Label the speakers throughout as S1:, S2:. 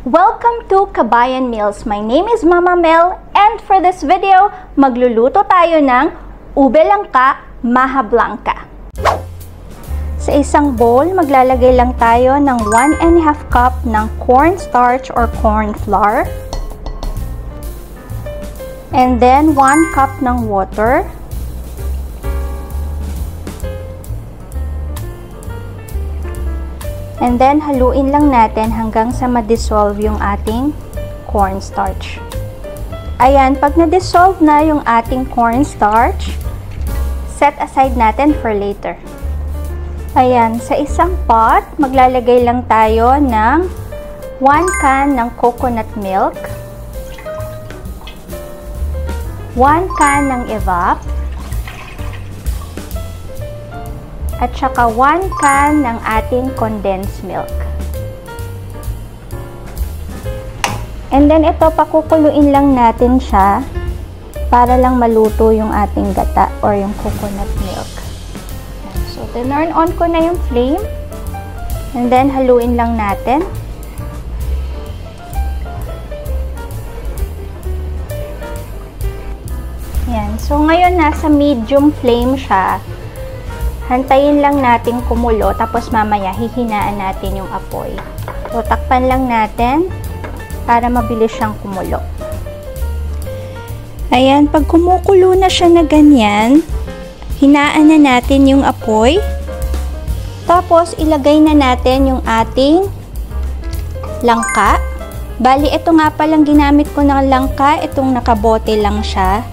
S1: Welcome to Kabayan Meals. My name is Mama Mel and for this video, magluluto tayo ng ube langka maha blanca. Sa isang bowl, maglalagay lang tayo ng 1½ cup ng cornstarch or corn flour. And then 1 cup ng water. And then, haluin lang natin hanggang sa ma-dissolve yung ating cornstarch. Ayan, pag na-dissolve na yung ating cornstarch, set aside natin for later. Ayan, sa isang pot, maglalagay lang tayo ng 1 can ng coconut milk, 1 can ng evap, at saka 1 can ng ating condensed milk. And then ito, pakukuluin lang natin siya para lang maluto yung ating gata or yung coconut milk. So, turn on ko na yung flame. And then, haluin lang natin. Yan. So, ngayon nasa medium flame siya. Hantayin lang natin kumulo, tapos mamaya hihinaan natin yung apoy. So, takpan lang natin para mabilis siyang kumulo. Ayan, pag kumukulo na siya na ganyan, hinaan na natin yung apoy. Tapos, ilagay na natin yung ating langka. Bali, ito nga palang ginamit ko ng langka, itong nakabote lang siya.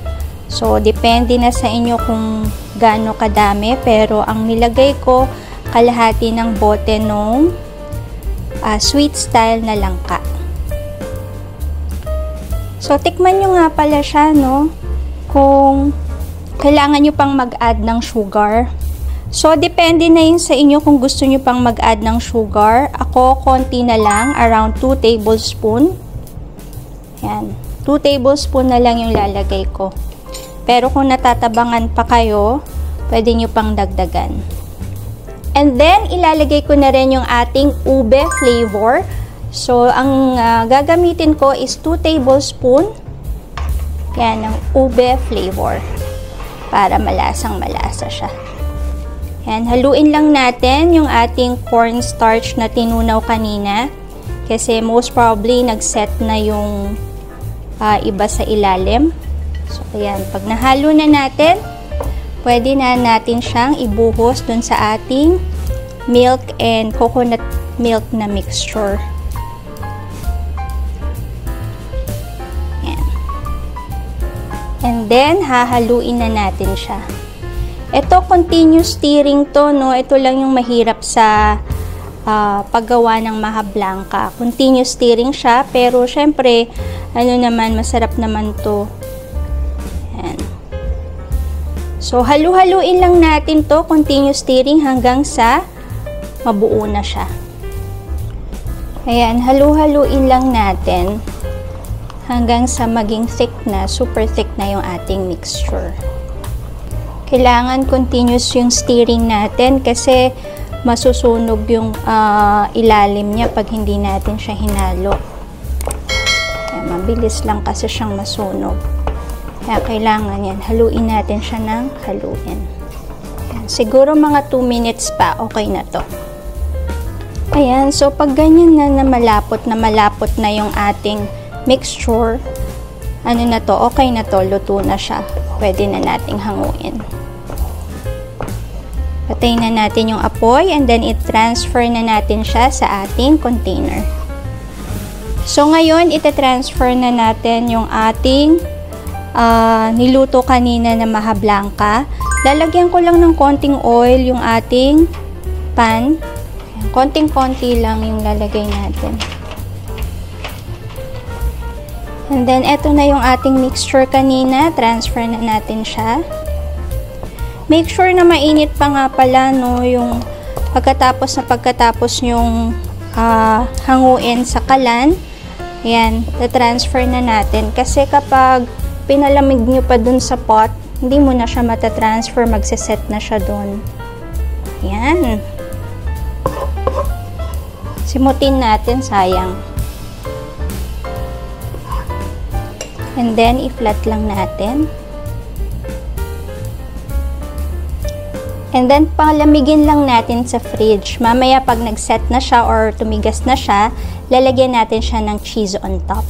S1: So, depende na sa inyo kung gaano kadami, pero ang nilagay ko kalahati ng bote nung sweet style na langka. So, tikman nyo nga pala siya, no? Kung kailangan nyo pang mag-add ng sugar. So, depende na yun sa inyo kung gusto nyo pang mag-add ng sugar. Ako, konti na lang, around 2 tablespoon. Yan, 2 tablespoon na lang yung lalagay ko. Pero kung natatabangan pa kayo, pwede nyo pang dagdagan. And then, ilalagay ko na rin yung ating ube flavor. So, ang gagamitin ko is 2 tablespoon. Yan, ng ube flavor. Para malasang-malasa siya. Yan, haluin lang natin yung ating cornstarch na tinunaw kanina. Kasi most probably, nag-set na yung iba sa ilalim. So, ayan. Pag nahalo na natin, pwede na natin siyang ibuhos dun sa ating milk and coconut milk na mixture. Ayan. And then, hahaluin na natin siya. Ito, continuous stirring to, no? Ito lang yung mahirap sa paggawa ng maha blanca. Continuous stirring siya, pero syempre, ano naman, masarap naman to. So, halu-haluin lang natin to, continuous stirring hanggang sa mabuo na siya. Ayan, halu-haluin lang natin hanggang sa maging thick na, super thick na yung ating mixture. Kailangan continuous yung stirring natin kasi masusunog yung ilalim niya pag hindi natin siya hinalo. Ayan, mabilis lang kasi siyang masunog. Kaya kailangan yan, haluin natin siya ng haluin. Ayan, siguro mga 2 minutes pa, okay na to. Ayan, so pag ganyan na malapot na yung ating mixture, ano na to, okay na to, luto na siya. Pwede na nating hanguin. Patayin na natin yung apoy and then i-transfer na natin siya sa ating container. So ngayon, ita-transfer na natin yung ating niluto kanina na maha blanca. Lalagyan ko lang ng konting oil yung ating pan. Konting-konti lang yung lalagay natin. And then, eto na yung ating mixture kanina. Transfer na natin siya. Make sure na mainit pa nga pala, no, yung pagkatapos yung hanguin sa kalan. Ayan, transfer na natin. Kasi kapag pinalamig nyo pa dun sa pot, hindi mo na siya matatransfer, magsiset na siya dun. Ayan. Simutin natin, sayang. And then, i-flat lang natin. And then, palamigin lang natin sa fridge. Mamaya, pag nag-set na siya or tumigas na siya, lalagyan natin siya ng cheese on top.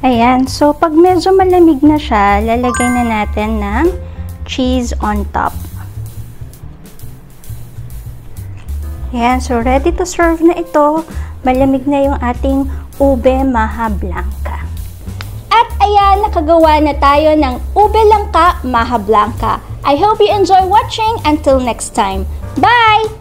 S1: Ayan. So, pag medyo malamig na siya, lalagay na natin ng cheese on top. Ayan. So, ready to serve na ito. Malamig na yung ating ube maha blanca. At ayan, nakagawa na tayo ng ube langka maha blanca. I hope you enjoy watching. Until next time. Bye!